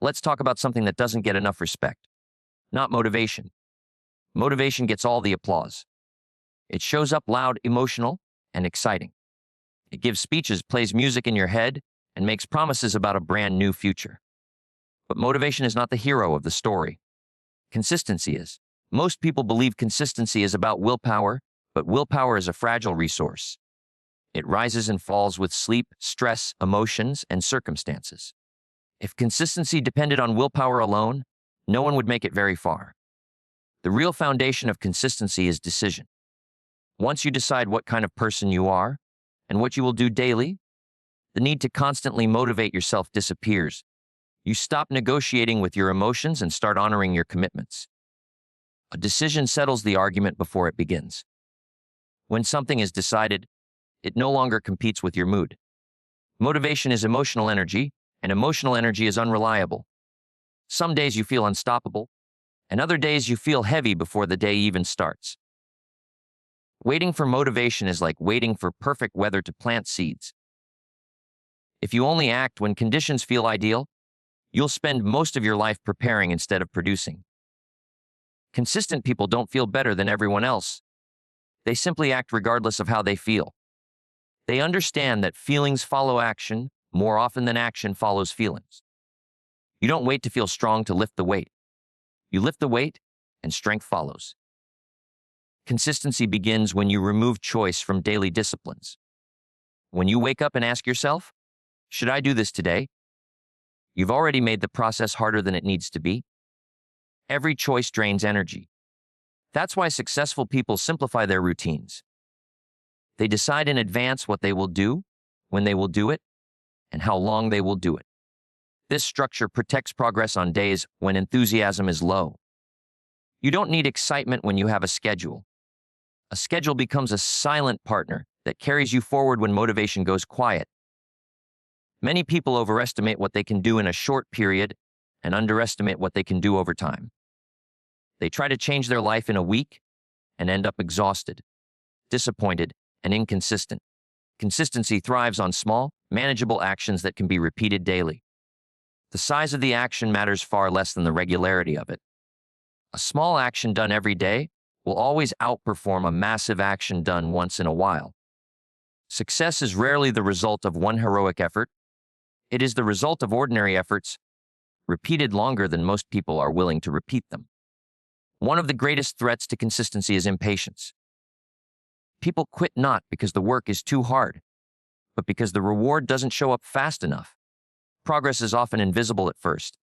Let's talk about something that doesn't get enough respect. Not motivation. Motivation gets all the applause. It shows up loud, emotional, and exciting. It gives speeches, plays music in your head, and makes promises about a brand new future. But motivation is not the hero of the story. Consistency is. Most people believe consistency is about willpower, but willpower is a fragile resource. It rises and falls with sleep, stress, emotions, and circumstances. If consistency depended on willpower alone, no one would make it very far. The real foundation of consistency is decision. Once you decide what kind of person you are and what you will do daily, the need to constantly motivate yourself disappears. You stop negotiating with your emotions and start honoring your commitments. A decision settles the argument before it begins. When something is decided, it no longer competes with your mood. Motivation is emotional energy, and emotional energy is unreliable. Some days you feel unstoppable, and other days you feel heavy before the day even starts. Waiting for motivation is like waiting for perfect weather to plant seeds. If you only act when conditions feel ideal, you'll spend most of your life preparing instead of producing. Consistent people don't feel better than everyone else. They simply act regardless of how they feel. They understand that feelings follow action more often than action follows feelings. You don't wait to feel strong to lift the weight. You lift the weight, and strength follows. Consistency begins when you remove choice from daily disciplines. When you wake up and ask yourself, should I do this today? You've already made the process harder than it needs to be. Every choice drains energy. That's why successful people simplify their routines. They decide in advance what they will do, when they will do it, and how long they will do it. This structure protects progress on days when enthusiasm is low. You don't need excitement when you have a schedule. A schedule becomes a silent partner that carries you forward when motivation goes quiet. Many people overestimate what they can do in a short period and underestimate what they can do over time. They try to change their life in a week and end up exhausted, disappointed, and inconsistent. Consistency thrives on small, manageable actions that can be repeated daily. The size of the action matters far less than the regularity of it. A small action done every day will always outperform a massive action done once in a while. Success is rarely the result of one heroic effort. It is the result of ordinary efforts, repeated longer than most people are willing to repeat them. One of the greatest threats to consistency is impatience. People quit not because the work is too hard, but because the reward doesn't show up fast enough. Progress is often invisible at first.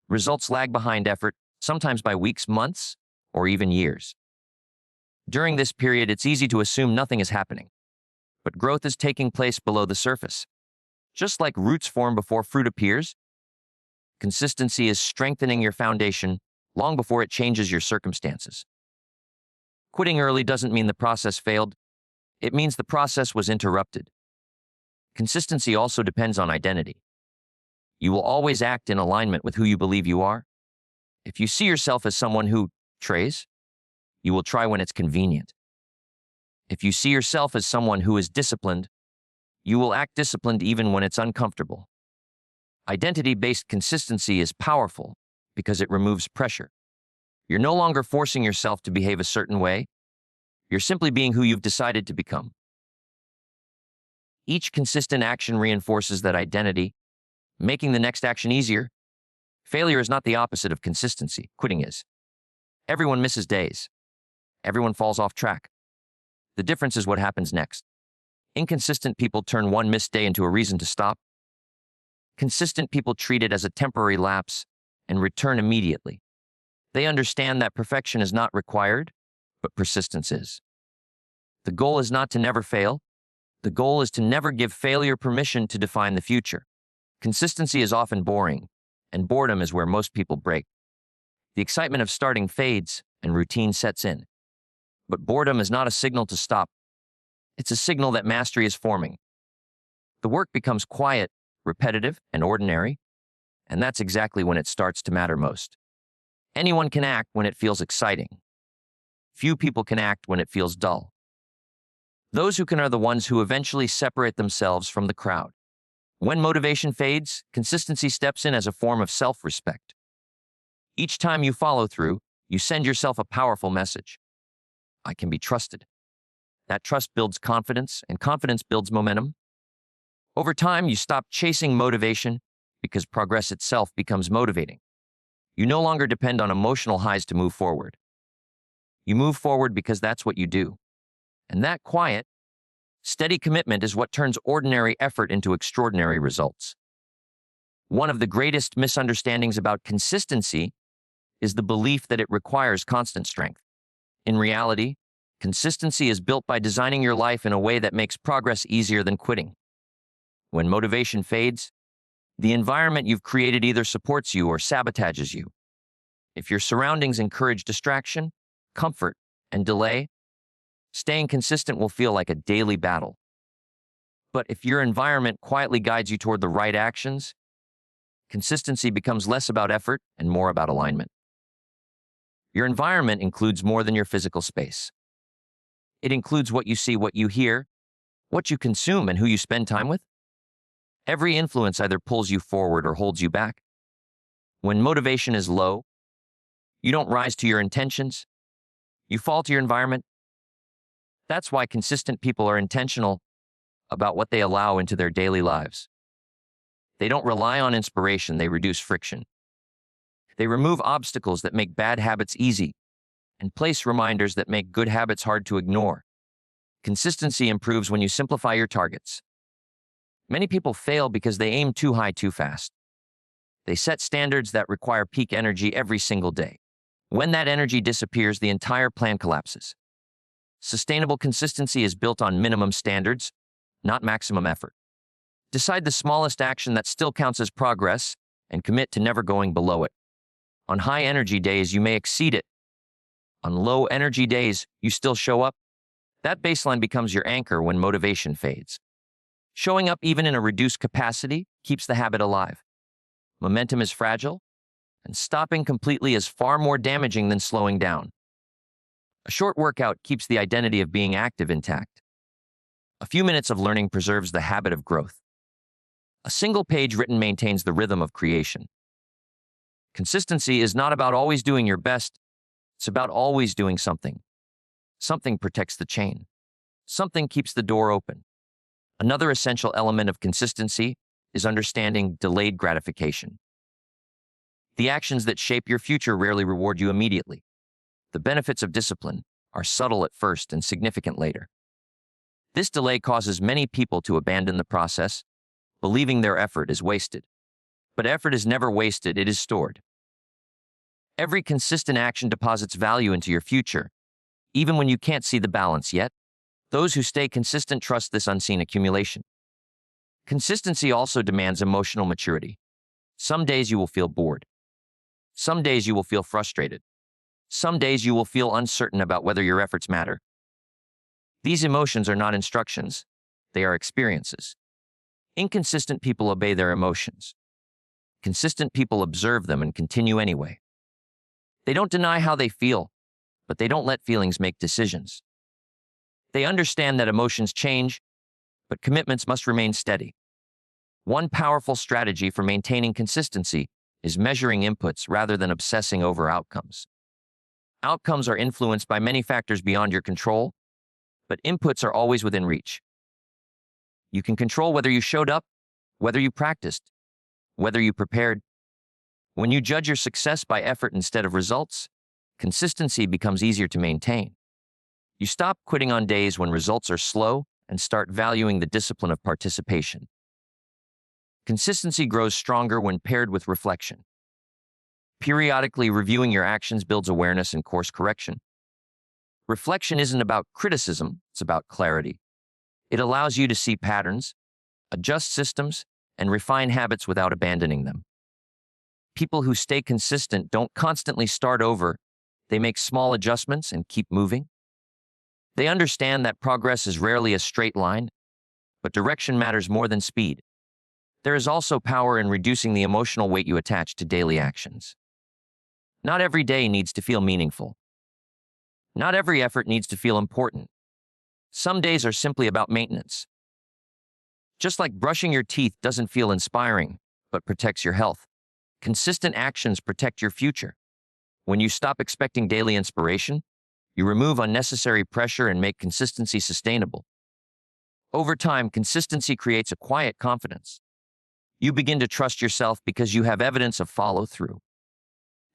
Results lag behind effort, sometimes by weeks, months, or even years. During this period, it's easy to assume nothing is happening, but growth is taking place below the surface. Just like roots form before fruit appears, consistency is strengthening your foundation long before it changes your circumstances. Quitting early doesn't mean the process failed. It means the process was interrupted. Consistency also depends on identity. You will always act in alignment with who you believe you are. If you see yourself as someone who tries, you will try when it's convenient. If you see yourself as someone who is disciplined, you will act disciplined even when it's uncomfortable. Identity-based consistency is powerful because it removes pressure. You're no longer forcing yourself to behave a certain way. You're simply being who you've decided to become. Each consistent action reinforces that identity, making the next action easier. Failure is not the opposite of consistency. Quitting is. Everyone misses days. Everyone falls off track. The difference is what happens next. Inconsistent people turn one missed day into a reason to stop. Consistent people treat it as a temporary lapse and return immediately. They understand that perfection is not required, but persistence is. The goal is not to never fail. The goal is to never give failure permission to define the future. Consistency is often boring, and boredom is where most people break. The excitement of starting fades, and routine sets in. But boredom is not a signal to stop. It's a signal that mastery is forming. The work becomes quiet, repetitive, and ordinary, and that's exactly when it starts to matter most. Anyone can act when it feels exciting. Few people can act when it feels dull. Those who can are the ones who eventually separate themselves from the crowd. When motivation fades, consistency steps in as a form of self-respect. Each time you follow through, you send yourself a powerful message. I can be trusted. That trust builds confidence, and confidence builds momentum. Over time, you stop chasing motivation because progress itself becomes motivating. You no longer depend on emotional highs to move forward. You move forward because that's what you do. And that quiet, steady commitment is what turns ordinary effort into extraordinary results. One of the greatest misunderstandings about consistency is the belief that it requires constant strength. In reality, consistency is built by designing your life in a way that makes progress easier than quitting. When motivation fades, the environment you've created either supports you or sabotages you. If your surroundings encourage distraction, comfort, and delay, staying consistent will feel like a daily battle. But if your environment quietly guides you toward the right actions, consistency becomes less about effort and more about alignment. Your environment includes more than your physical space. It includes what you see, what you hear, what you consume, and who you spend time with. Every influence either pulls you forward or holds you back. When motivation is low, you don't rise to your intentions. You fall to your environment. That's why consistent people are intentional about what they allow into their daily lives. They don't rely on inspiration, they reduce friction. They remove obstacles that make bad habits easy and place reminders that make good habits hard to ignore. Consistency improves when you simplify your targets. Many people fail because they aim too high too fast. They set standards that require peak energy every single day. When that energy disappears, the entire plan collapses. Sustainable consistency is built on minimum standards, not maximum effort. Decide the smallest action that still counts as progress and commit to never going below it. On high energy days, you may exceed it. On low energy days, you still show up. That baseline becomes your anchor when motivation fades. Showing up even in a reduced capacity keeps the habit alive. Momentum is fragile, and stopping completely is far more damaging than slowing down. A short workout keeps the identity of being active intact. A few minutes of learning preserves the habit of growth. A single page written maintains the rhythm of creation. Consistency is not about always doing your best. It's about always doing something. Something protects the chain. Something keeps the door open. Another essential element of consistency is understanding delayed gratification. The actions that shape your future rarely reward you immediately. The benefits of discipline are subtle at first and significant later. This delay causes many people to abandon the process, believing their effort is wasted. But effort is never wasted, it is stored. Every consistent action deposits value into your future, even when you can't see the balance yet. Those who stay consistent trust this unseen accumulation. Consistency also demands emotional maturity. Some days you will feel bored. Some days you will feel frustrated. Some days you will feel uncertain about whether your efforts matter. These emotions are not instructions, they are experiences. Inconsistent people obey their emotions. Consistent people observe them and continue anyway. They don't deny how they feel, but they don't let feelings make decisions. They understand that emotions change, but commitments must remain steady. One powerful strategy for maintaining consistency is measuring inputs rather than obsessing over outcomes. Outcomes are influenced by many factors beyond your control, but inputs are always within reach. You can control whether you showed up, whether you practiced, whether you prepared. When you judge your success by effort instead of results, consistency becomes easier to maintain. You stop quitting on days when results are slow and start valuing the discipline of participation. Consistency grows stronger when paired with reflection. Periodically reviewing your actions builds awareness and course correction. Reflection isn't about criticism, it's about clarity. It allows you to see patterns, adjust systems, and refine habits without abandoning them. People who stay consistent don't constantly start over. They make small adjustments and keep moving. They understand that progress is rarely a straight line, but direction matters more than speed. There is also power in reducing the emotional weight you attach to daily actions. Not every day needs to feel meaningful. Not every effort needs to feel important. Some days are simply about maintenance. Just like brushing your teeth doesn't feel inspiring, but protects your health, consistent actions protect your future. When you stop expecting daily inspiration, you remove unnecessary pressure and make consistency sustainable. Over time, consistency creates a quiet confidence. You begin to trust yourself because you have evidence of follow through.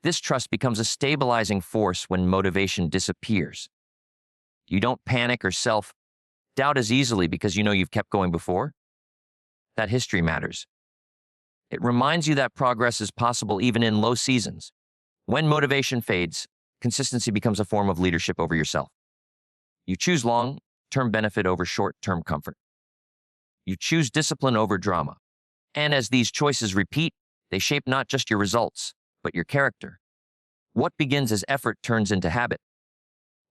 This trust becomes a stabilizing force when motivation disappears. You don't panic or self doubt as easily because you know you've kept going before. That history matters. It reminds you that progress is possible even in low seasons. When motivation fades, consistency becomes a form of leadership over yourself. You choose long-term benefit over short-term comfort. You choose discipline over drama. And as these choices repeat, they shape not just your results, but your character. What begins as effort turns into habit.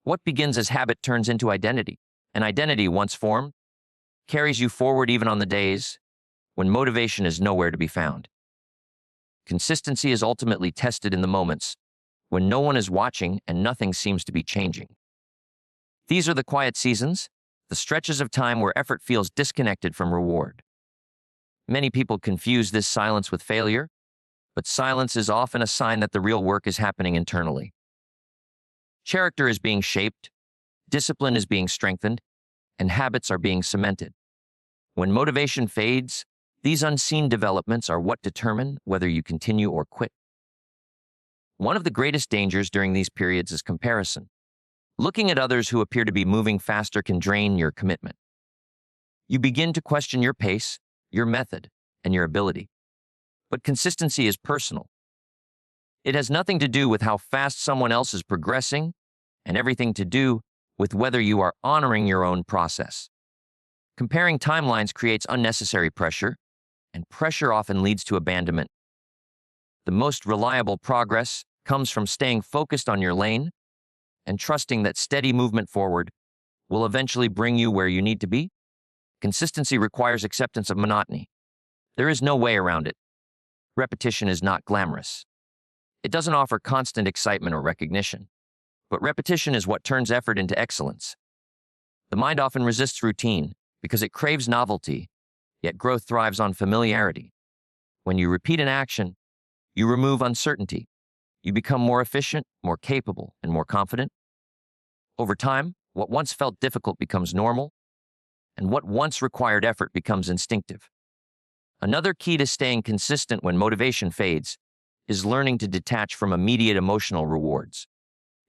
What begins as habit turns into identity. An identity, once formed, carries you forward even on the days when motivation is nowhere to be found. Consistency is ultimately tested in the moments when no one is watching and nothing seems to be changing. These are the quiet seasons, the stretches of time where effort feels disconnected from reward. Many people confuse this silence with failure, but silence is often a sign that the real work is happening internally. Character is being shaped, discipline is being strengthened, and habits are being cemented. When motivation fades, these unseen developments are what determine whether you continue or quit. One of the greatest dangers during these periods is comparison. Looking at others who appear to be moving faster can drain your commitment. You begin to question your pace, your method, and your ability. But consistency is personal. It has nothing to do with how fast someone else is progressing, and everything to do with whether you are honoring your own process. Comparing timelines creates unnecessary pressure, and pressure often leads to abandonment. The most reliable progress comes from staying focused on your lane and trusting that steady movement forward will eventually bring you where you need to be. Consistency requires acceptance of monotony. There is no way around it. Repetition is not glamorous. It doesn't offer constant excitement or recognition, but repetition is what turns effort into excellence. The mind often resists routine because it craves novelty, yet growth thrives on familiarity. When you repeat an action, you remove uncertainty. You become more efficient, more capable, and more confident. Over time, what once felt difficult becomes normal, and what once required effort becomes instinctive. Another key to staying consistent when motivation fades is learning to detach from immediate emotional rewards.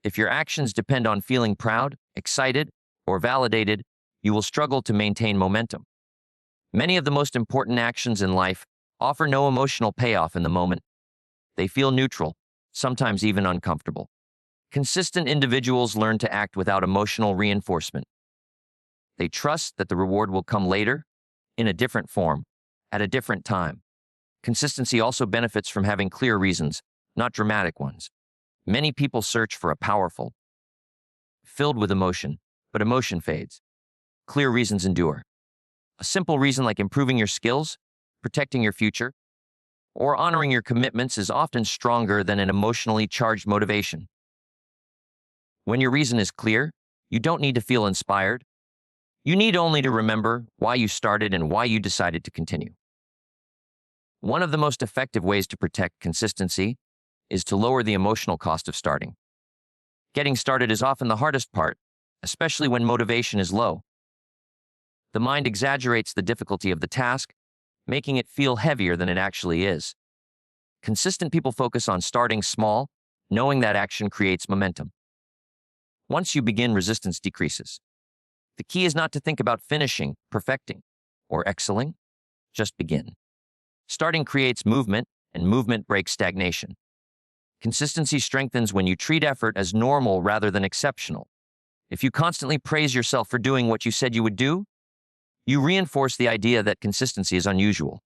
If your actions depend on feeling proud, excited, or validated, you will struggle to maintain momentum. Many of the most important actions in life offer no emotional payoff in the moment. They feel neutral, sometimes even uncomfortable. Consistent individuals learn to act without emotional reinforcement. They trust that the reward will come later, in a different form, at a different time. Consistency also benefits from having clear reasons, not dramatic ones. Many people search for a powerful, filled with emotion, but emotion fades. Clear reasons endure. A simple reason like improving your skills, protecting your future, or honoring your commitments is often stronger than an emotionally charged motivation. When your reason is clear, you don't need to feel inspired. You need only to remember why you started and why you decided to continue. One of the most effective ways to protect consistency is to lower the emotional cost of starting. Getting started is often the hardest part, especially when motivation is low. The mind exaggerates the difficulty of the task, making it feel heavier than it actually is. Consistent people focus on starting small, knowing that action creates momentum. Once you begin, resistance decreases. The key is not to think about finishing, perfecting, or excelling. Just begin. Starting creates movement, and movement breaks stagnation. Consistency strengthens when you treat effort as normal rather than exceptional. If you constantly praise yourself for doing what you said you would do, you reinforce the idea that consistency is unusual.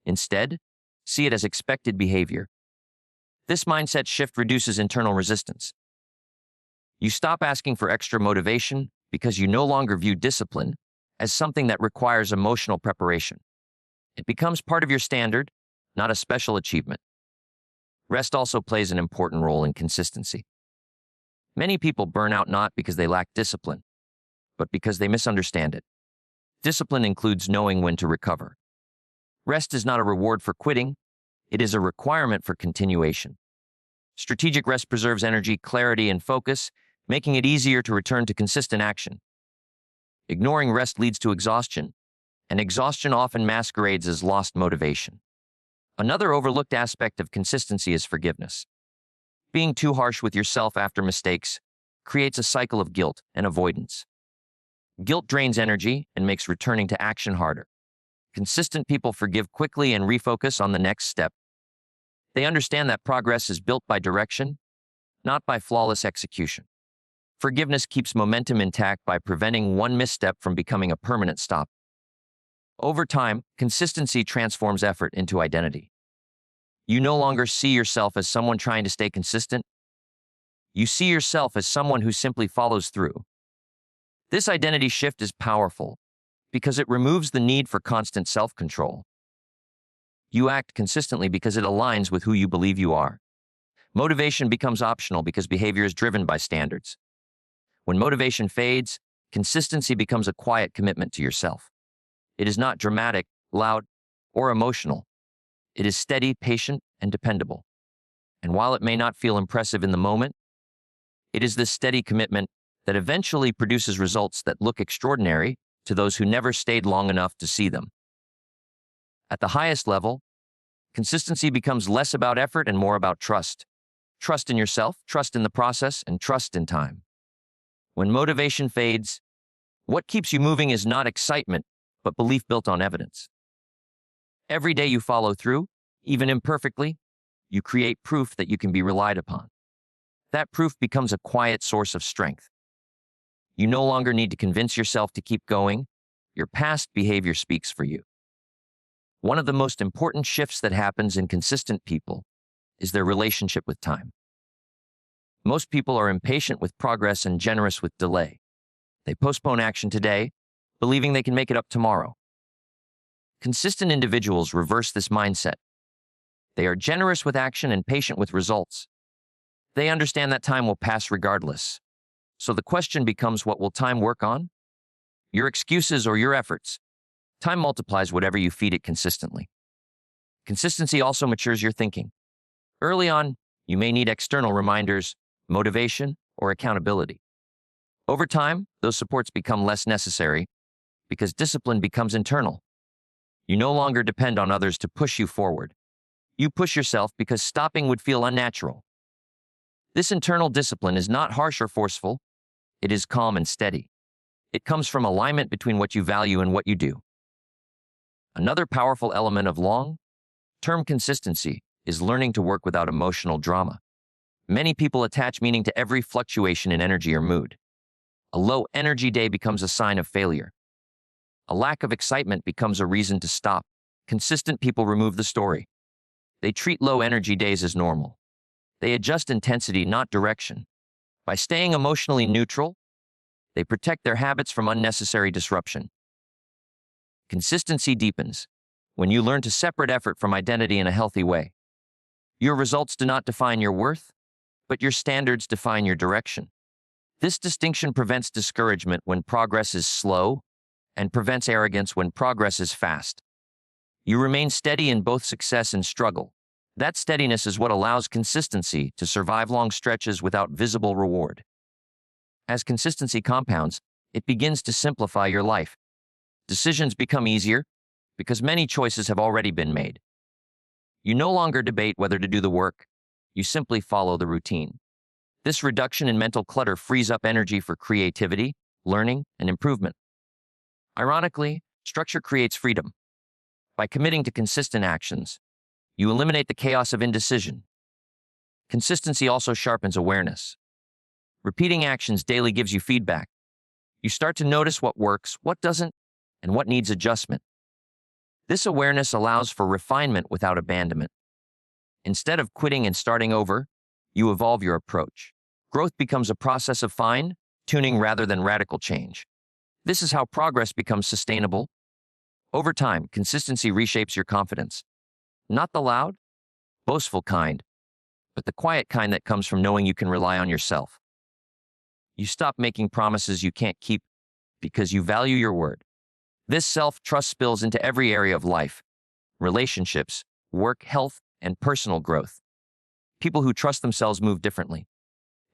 Instead, see it as expected behavior. This mindset shift reduces internal resistance. You stop asking for extra motivation because you no longer view discipline as something that requires emotional preparation. It becomes part of your standard, not a special achievement. Rest also plays an important role in consistency. Many people burn out not because they lack discipline, but because they misunderstand it. Discipline includes knowing when to recover. Rest is not a reward for quitting, it is a requirement for continuation. Strategic rest preserves energy, clarity, and focus, making it easier to return to consistent action. Ignoring rest leads to exhaustion, and exhaustion often masquerades as lost motivation. Another overlooked aspect of consistency is forgiveness. Being too harsh with yourself after mistakes creates a cycle of guilt and avoidance. Guilt drains energy and makes returning to action harder. Consistent people forgive quickly and refocus on the next step. They understand that progress is built by direction, not by flawless execution. Forgiveness keeps momentum intact by preventing one misstep from becoming a permanent stop. Over time, consistency transforms effort into identity. You no longer see yourself as someone trying to stay consistent. You see yourself as someone who simply follows through. This identity shift is powerful because it removes the need for constant self-control. You act consistently because it aligns with who you believe you are. Motivation becomes optional because behavior is driven by standards. When motivation fades, consistency becomes a quiet commitment to yourself. It is not dramatic, loud, or emotional. It is steady, patient, and dependable. And while it may not feel impressive in the moment, it is this steady commitment that eventually produces results that look extraordinary to those who never stayed long enough to see them. At the highest level, consistency becomes less about effort and more about trust. Trust in yourself, trust in the process, and trust in time. When motivation fades, what keeps you moving is not excitement, but belief built on evidence. Every day you follow through, even imperfectly, you create proof that you can be relied upon. That proof becomes a quiet source of strength. You no longer need to convince yourself to keep going. Your past behavior speaks for you. One of the most important shifts that happens in consistent people is their relationship with time. Most people are impatient with progress and generous with delay. They postpone action today, believing they can make it up tomorrow. Consistent individuals reverse this mindset. They are generous with action and patient with results. They understand that time will pass regardless. So the question becomes, what will time work on? Your excuses or your efforts? Time multiplies whatever you feed it consistently. Consistency also matures your thinking. Early on, you may need external reminders, motivation, or accountability. Over time, those supports become less necessary because discipline becomes internal. You no longer depend on others to push you forward. You push yourself because stopping would feel unnatural. This internal discipline is not harsh or forceful. It is calm and steady. It comes from alignment between what you value and what you do. Another powerful element of long-term consistency is learning to work without emotional drama. Many people attach meaning to every fluctuation in energy or mood. A low-energy day becomes a sign of failure. A lack of excitement becomes a reason to stop. Consistent people remove the story. They treat low-energy days as normal. They adjust intensity, not direction. By staying emotionally neutral, they protect their habits from unnecessary disruption. Consistency deepens when you learn to separate effort from identity in a healthy way. Your results do not define your worth, but your standards define your direction. This distinction prevents discouragement when progress is slow and prevents arrogance when progress is fast. You remain steady in both success and struggle. That steadiness is what allows consistency to survive long stretches without visible reward. As consistency compounds, it begins to simplify your life. Decisions become easier because many choices have already been made. You no longer debate whether to do the work. You simply follow the routine. This reduction in mental clutter frees up energy for creativity, learning, and improvement. Ironically, structure creates freedom. By committing to consistent actions, you eliminate the chaos of indecision. Consistency also sharpens awareness. Repeating actions daily gives you feedback. You start to notice what works, what doesn't, and what needs adjustment. This awareness allows for refinement without abandonment. Instead of quitting and starting over, you evolve your approach. Growth becomes a process of fine-tuning rather than radical change. This is how progress becomes sustainable. Over time, consistency reshapes your confidence. Not the loud, boastful kind, but the quiet kind that comes from knowing you can rely on yourself. You stop making promises you can't keep because you value your word. This self-trust spills into every area of life: relationships, work, health, and personal growth. People who trust themselves move differently.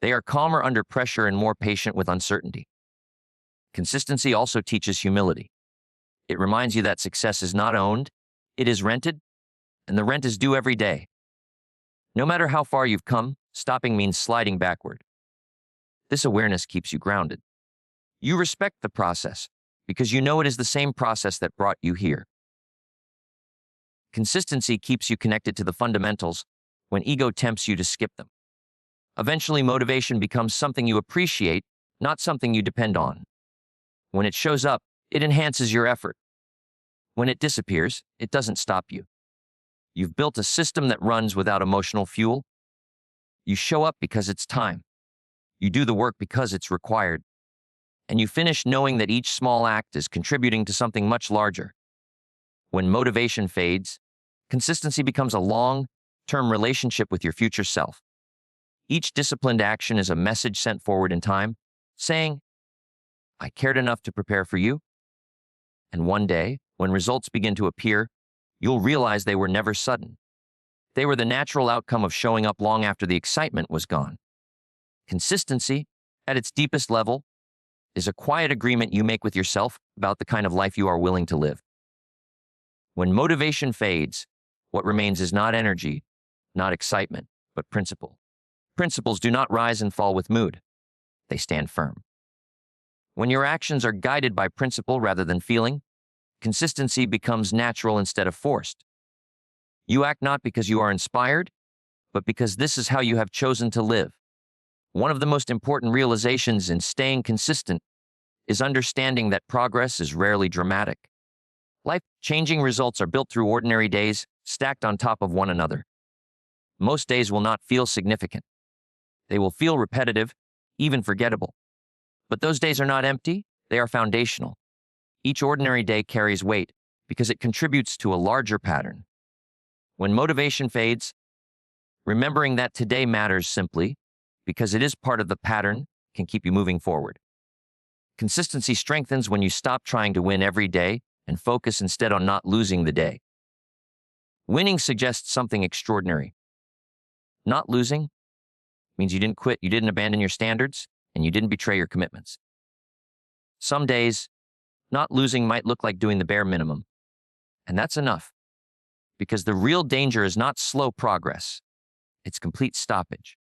They are calmer under pressure and more patient with uncertainty. Consistency also teaches humility. It reminds you that success is not owned, it is rented, and the rent is due every day. No matter how far you've come, stopping means sliding backward. This awareness keeps you grounded. You respect the process because you know it is the same process that brought you here. Consistency keeps you connected to the fundamentals when ego tempts you to skip them. Eventually, motivation becomes something you appreciate, not something you depend on. When it shows up, it enhances your effort. When it disappears, it doesn't stop you. You've built a system that runs without emotional fuel. You show up because it's time. You do the work because it's required. And you finish knowing that each small act is contributing to something much larger. When motivation fades, consistency becomes a long-term relationship with your future self. Each disciplined action is a message sent forward in time, saying, "I cared enough to prepare for you." And one day, when results begin to appear, you'll realize they were never sudden. They were the natural outcome of showing up long after the excitement was gone. Consistency, at its deepest level, is a quiet agreement you make with yourself about the kind of life you are willing to live. When motivation fades, what remains is not energy, not excitement, but principle. Principles do not rise and fall with mood. They stand firm. When your actions are guided by principle rather than feeling, consistency becomes natural instead of forced. You act not because you are inspired, but because this is how you have chosen to live. One of the most important realizations in staying consistent is understanding that progress is rarely dramatic. Life-changing results are built through ordinary days, stacked on top of one another. Most days will not feel significant. They will feel repetitive, even forgettable. But those days are not empty, they are foundational. Each ordinary day carries weight because it contributes to a larger pattern. When motivation fades, remembering that today matters simply because it is part of the pattern can keep you moving forward. Consistency strengthens when you stop trying to win every day and focus instead on not losing the day. Winning suggests something extraordinary. Not losing means you didn't quit, you didn't abandon your standards, and you didn't betray your commitments. Some days, not losing might look like doing the bare minimum, and that's enough. Because the real danger is not slow progress, it's complete stoppage.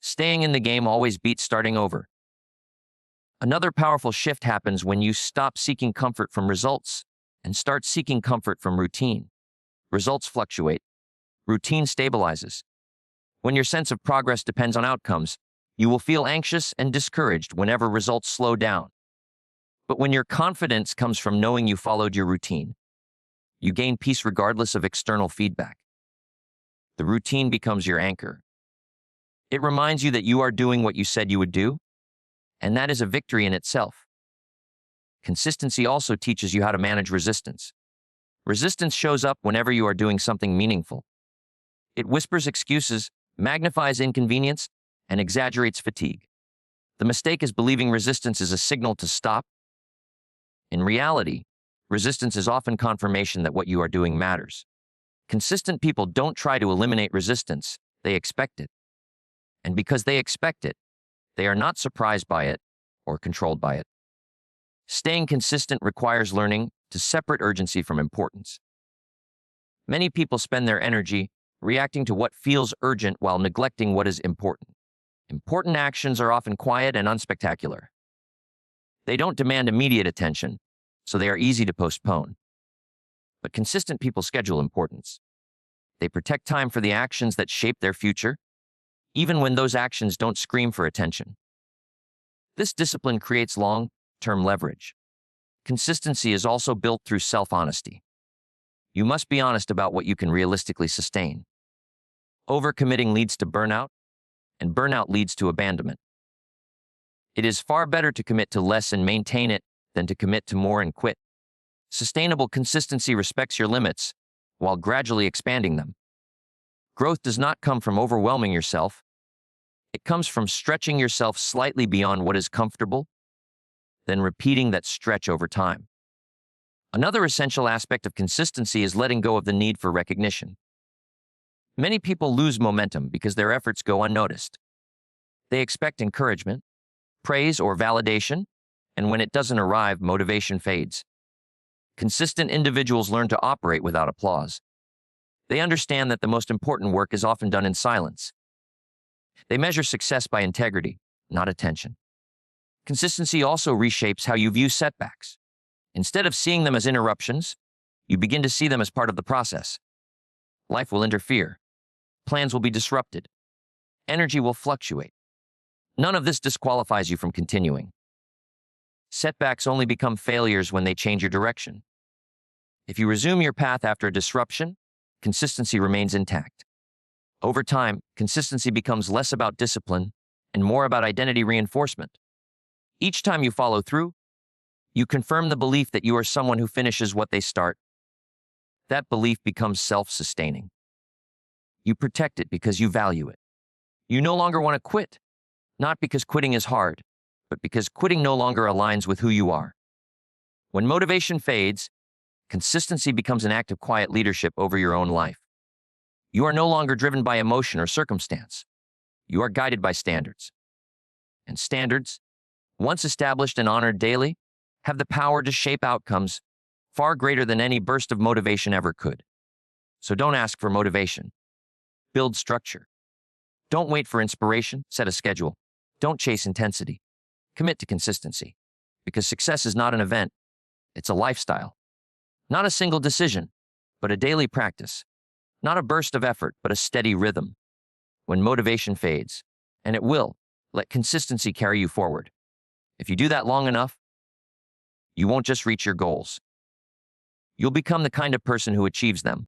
Staying in the game always beats starting over. Another powerful shift happens when you stop seeking comfort from results and start seeking comfort from routine. Results fluctuate. Routine stabilizes. When your sense of progress depends on outcomes, you will feel anxious and discouraged whenever results slow down. But when your confidence comes from knowing you followed your routine, you gain peace regardless of external feedback. The routine becomes your anchor. It reminds you that you are doing what you said you would do, and that is a victory in itself. Consistency also teaches you how to manage resistance. Resistance shows up whenever you are doing something meaningful. It whispers excuses, magnifies inconvenience, and exaggerates fatigue. The mistake is believing resistance is a signal to stop. In reality, resistance is often confirmation that what you are doing matters. Consistent people don't try to eliminate resistance, they expect it. And because they expect it, they are not surprised by it or controlled by it. Staying consistent requires learning to separate urgency from importance. Many people spend their energy reacting to what feels urgent while neglecting what is important. Important actions are often quiet and unspectacular. They don't demand immediate attention, so they are easy to postpone. But consistent people schedule importance. They protect time for the actions that shape their future, even when those actions don't scream for attention. This discipline creates long-term leverage. Consistency is also built through self-honesty. You must be honest about what you can realistically sustain. Overcommitting leads to burnout, and burnout leads to abandonment. It is far better to commit to less and maintain it than to commit to more and quit. Sustainable consistency respects your limits while gradually expanding them. Growth does not come from overwhelming yourself. It comes from stretching yourself slightly beyond what is comfortable, then repeating that stretch over time. Another essential aspect of consistency is letting go of the need for recognition. Many people lose momentum because their efforts go unnoticed. They expect encouragement, praise, or validation, and when it doesn't arrive, motivation fades. Consistent individuals learn to operate without applause. They understand that the most important work is often done in silence. They measure success by integrity, not attention. Consistency also reshapes how you view setbacks. Instead of seeing them as interruptions, you begin to see them as part of the process. Life will interfere. Plans will be disrupted. Energy will fluctuate. None of this disqualifies you from continuing. Setbacks only become failures when they change your direction. If you resume your path after a disruption, consistency remains intact. Over time, consistency becomes less about discipline and more about identity reinforcement. Each time you follow through, you confirm the belief that you are someone who finishes what they start. That belief becomes self-sustaining. You protect it because you value it. You no longer want to quit, not because quitting is hard, but because quitting no longer aligns with who you are. When motivation fades, consistency becomes an act of quiet leadership over your own life. You are no longer driven by emotion or circumstance. You are guided by standards. And standards, once established and honored daily, have the power to shape outcomes far greater than any burst of motivation ever could. So don't ask for motivation. Build structure. Don't wait for inspiration. Set a schedule. Don't chase intensity. Commit to consistency. Because success is not an event. It's a lifestyle. Not a single decision, but a daily practice. Not a burst of effort, but a steady rhythm. When motivation fades, and it will, let consistency carry you forward. If you do that long enough, you won't just reach your goals. You'll become the kind of person who achieves them.